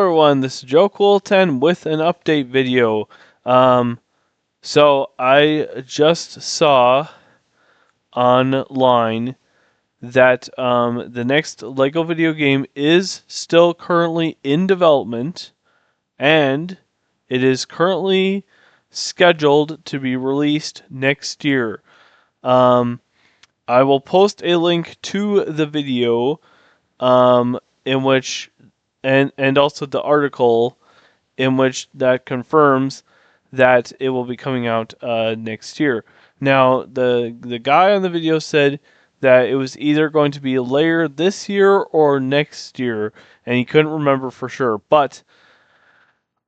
everyone, this is Joe Cool 10 with an update video. So I just saw online that the next LEGO video game is still currently in development, and it is currently scheduled to be released next year. I will post a link to the video, in which and also the article in which that confirms that it will be coming out next year. Now, the guy on the video said that it was either going to be later this year or next year, and he couldn't remember for sure. But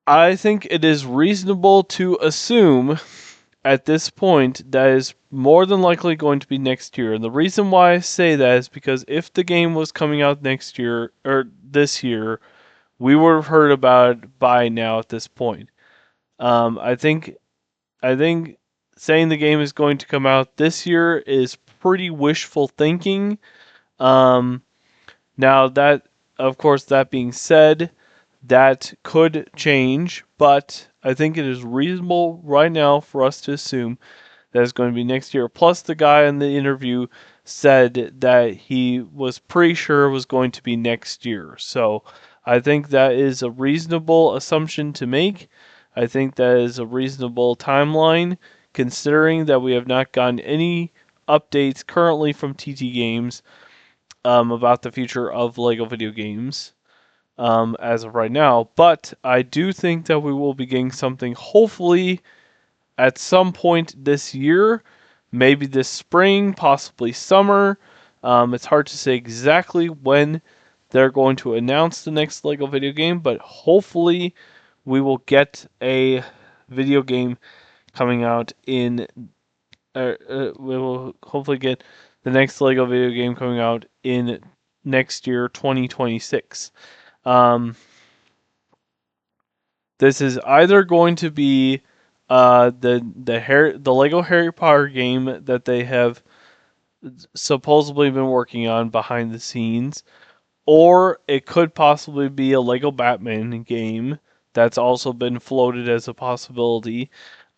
I think it is reasonable to assume at this point that is more than likely going to be next year. And the reason why I say that is because if the game was coming out next year or this year, we would have heard about it by now at this point. I think saying the game is going to come out this year is pretty wishful thinking. Now that, of course, that being said, that could change, but I think it is reasonable right now for us to assume that it's going to be next year. Plus, the guy in the interview said that he was pretty sure it was going to be next year. So I think that is a reasonable assumption to make. I think that is a reasonable timeline, considering that we have not gotten any updates currently from TT Games about the future of LEGO video games as of right now. But I do think that we will be getting something hopefully at some point this year, maybe this spring, possibly summer. It's hard to say exactly when they're going to announce the next LEGO video game, but hopefully we will get a video game coming out in. We will hopefully get the next LEGO video game coming out in next year, 2026. This is either going to be the Lego Harry Potter game that they have supposedly been working on behind the scenes, or it could possibly be a Lego Batman game that's also been floated as a possibility.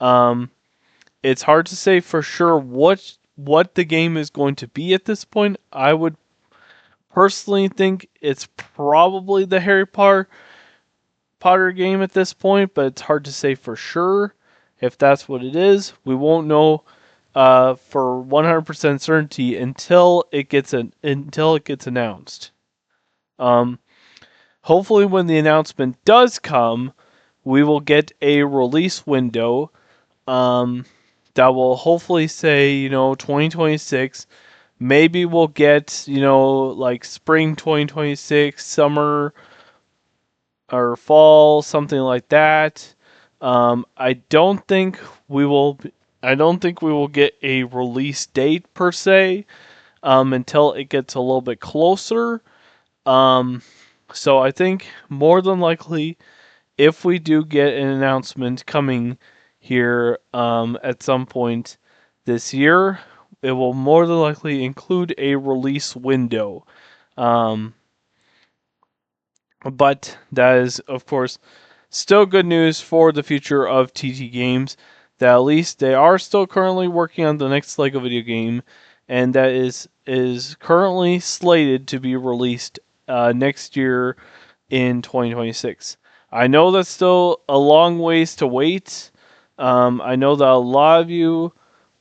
It's hard to say for sure what the game is going to be at this point. I would personally think it's probably the Harry Potter game at this point, but it's hard to say for sure if that's what it is. We won't know for 100% certainty until it gets announced. Hopefully, when the announcement does come, we will get a release window that will hopefully say 2026. Maybe we'll get like spring 2026, summer or fall, something like that. I don't think we will get a release date per se until it gets a little bit closer. So I think more than likely, if we do get an announcement coming here at some point this year, it will more than likely include a release window. But that is, of course, still good news for the future of TT Games. That at least they are still currently working on the next LEGO video game, and that is currently slated to be released next year in 2026. I know that's still a long ways to wait. I know that a lot of you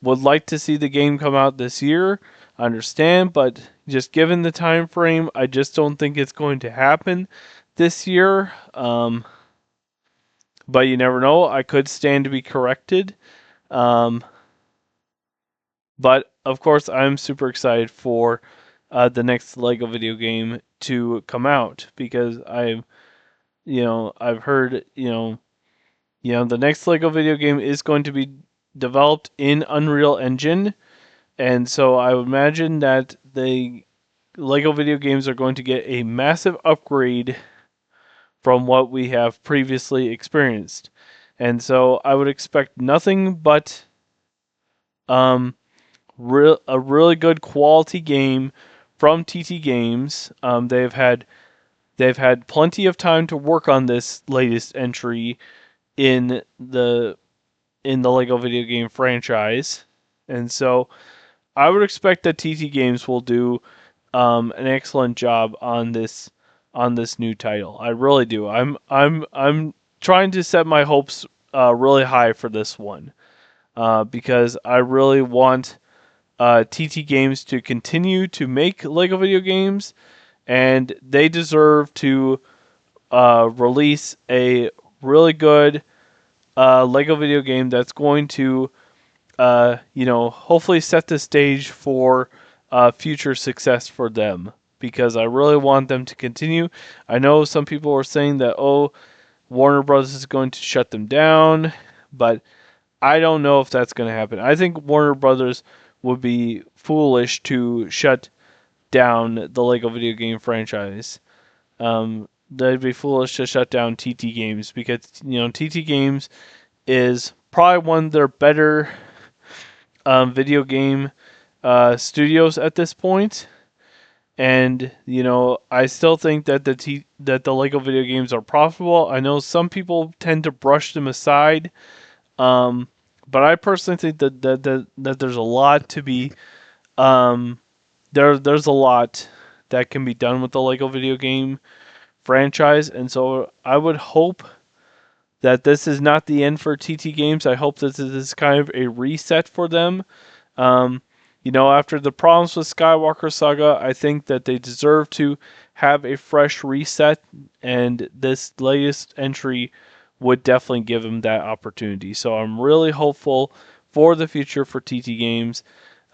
would like to see the game come out this year. I understand, but just given the time frame, I just don't think it's going to happen this year. But you never know. I could stand to be corrected. But of course, I'm super excited for the next LEGO video game to come out because I've heard the next LEGO video game is going to be developed in Unreal Engine, and so I would imagine that the LEGO video games are going to get a massive upgrade from what we have previously experienced. And so I would expect nothing but a really good quality game from TT Games. They've had they've had plenty of time to work on this latest entry in the Lego video game franchise, and so I would expect that TT Games will do an excellent job on this new title. I really do. I'm trying to set my hopes really high for this one because I really want TT Games to continue to make Lego video games, and they deserve to release a really good Lego video game that's going to, hopefully set the stage for future success for them. Because I really want them to continue. I know some people are saying that, Warner Bros. Is going to shut them down, but I don't know if that's going to happen. I think Warner Brothers would be foolish to shut down the Lego video game franchise. They'd be foolish to shut down TT Games because TT Games is probably one of their better video game studios at this point. And I still think that the Lego video games are profitable. I know some people tend to brush them aside, but I personally think that there's a lot to be there's a lot that can be done with the Lego video game franchise, and so I would hope that this is not the end for TT Games. I hope that this is kind of a reset for them. After the problems with Skywalker Saga, I think that they deserve to have a fresh reset, and this latest entry would definitely give them that opportunity. So I'm really hopeful for the future for TT Games.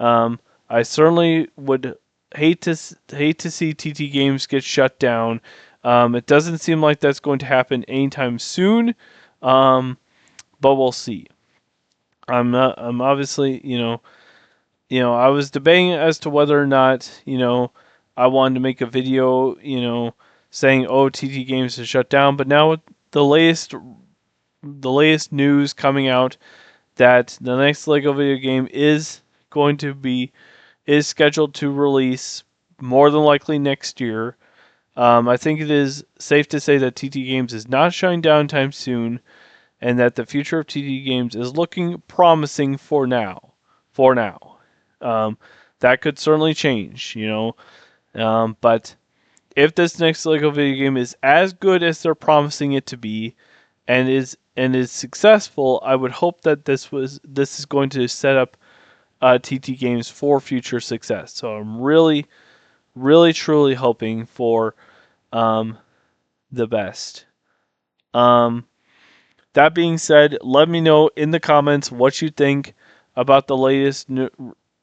I certainly would hate to see TT Games get shut down. It doesn't seem like that's going to happen anytime soon, but we'll see. I'm obviously, I was debating as to whether or not, I wanted to make a video, saying, TT Games is shut down. But now with the latest news coming out that the next Lego video game is scheduled to release more than likely next year. I think it is safe to say that TT Games is not shutting down anytime soon, and that the future of TT Games is looking promising for now. That could certainly change, but if this next Lego video game is as good as they're promising it to be, and is successful, I would hope that this is going to set up TT Games for future success. So I'm really, really, truly hoping for the best. That being said, let me know in the comments what you think about the latest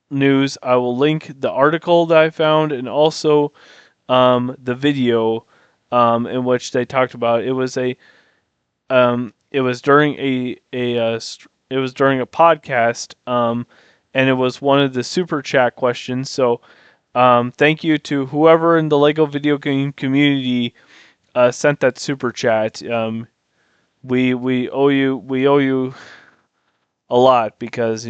news. I will link the article that I found and also the video in which they talked about it. It was during a podcast, and it was one of the super chat questions. So thank you to whoever in the Lego video game community sent that super chat. We owe you a lot because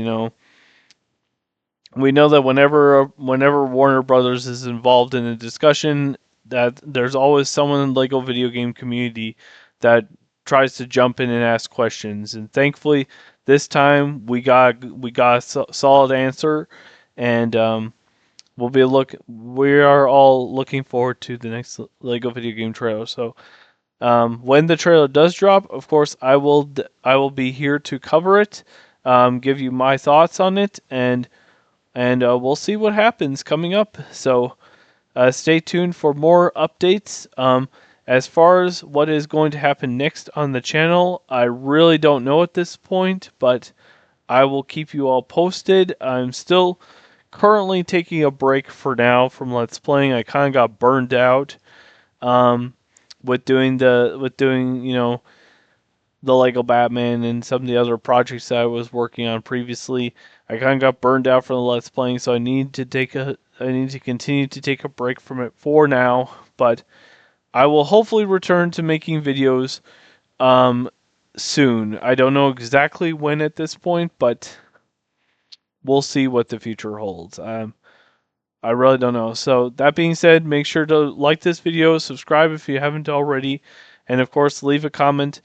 we know that whenever Warner Brothers is involved in a discussion, that there's always someone in the Lego video game community that tries to jump in and ask questions. And thankfully, this time we got a solid answer, and we are all looking forward to the next Lego video game trailer. So when the trailer does drop, of course, I will be here to cover it, give you my thoughts on it, and we'll see what happens coming up. So stay tuned for more updates. As far as what is going to happen next on the channel, I really don't know at this point, but I will keep you all posted. I'm still currently taking a break for now from Let's Playing. I kind of got burned out with doing the Lego Batman and some of the other projects that I was working on previously. I kind of got burned out from the Let's Playing, so I need to continue to take a break from it for now, but I will hopefully return to making videos soon. I don't know exactly when at this point, but we'll see what the future holds. I really don't know. So that being said, make sure to like this video, subscribe if you haven't already, and of course leave a comment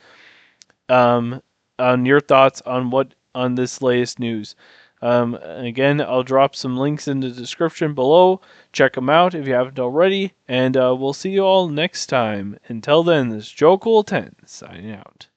on your thoughts on this latest news. Again, I'll drop some links in the description below. Check them out if you haven't already, and we'll see you all next time. Until then, this is Joe Cool 10 signing out.